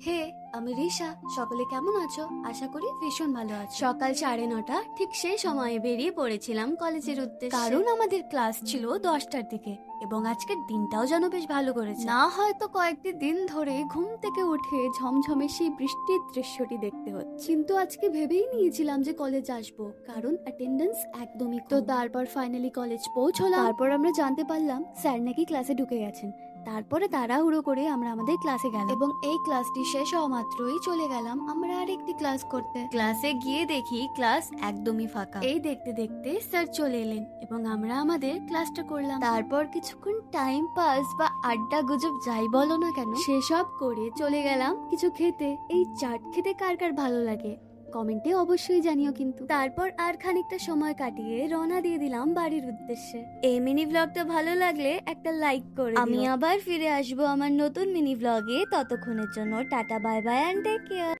হে, আমি রিশা। সকলে কেমন আছো? আশা করি ভীষণ ভালো আছো। সকাল 9:30 ঠিক সেই সময়ে বেরিয়ে পড়েছিলাম কলেজের উদ্দেশ্যে, কারণ আমাদের ক্লাস ছিল 10টার দিকে এবং আজকের দিনটাও যেন বেশ ভালো করেছে। না হয়তো কয়েকটি দিন ধরে ঘুম থেকে উঠে ঝমঝমে সেই বৃষ্টির দৃশ্যটি দেখতে হচ্ছে, কিন্তু আজকে ভেবেই নিয়েছিলাম যে কলেজ আসবো, কারণ অ্যাটেন্ডেন্স একদমই কম। তো তারপর ফাইনালি কলেজ পৌঁছলাম। তারপর আমরা জানতে পারলাম স্যার নাকি ক্লাসে ঢুকে গেছেন। তারপরে তাড়াহুড়ো করে আমরা আমাদের ক্লাসে গেলাম এবং এই ক্লাসটি শেষ হওয়া মাত্রই চলে গেলাম আমরা আরেকটি ক্লাস করতে। ক্লাসে গিয়ে দেখি ক্লাস একদমই ফাঁকা। এই দেখতে দেখতে স্যার চলে এলেন এবং আমরা আমাদের ক্লাসটা করলাম। তারপর কিছুক্ষণ টাইম পাস বা আড্ডা গুজব যাই বলো না কেন, সেসব করে চলে গেলাম কিছু খেতে। এই চাট খেতে কার কার ভালো লাগে কমেন্টে অবশ্যই জানিও কিন্তু। তারপর আর খানিকটা সময় কাটিয়ে রওনা দিয়ে দিলাম বাড়ির উদ্দেশ্যে। এই মিনি ব্লগটা ভালো লাগলে একটা লাইক করে আমি আবার ফিরে আসবো আমার নতুন মিনি ব্লগে। ততক্ষণের জন্য tata, bye bye and take care.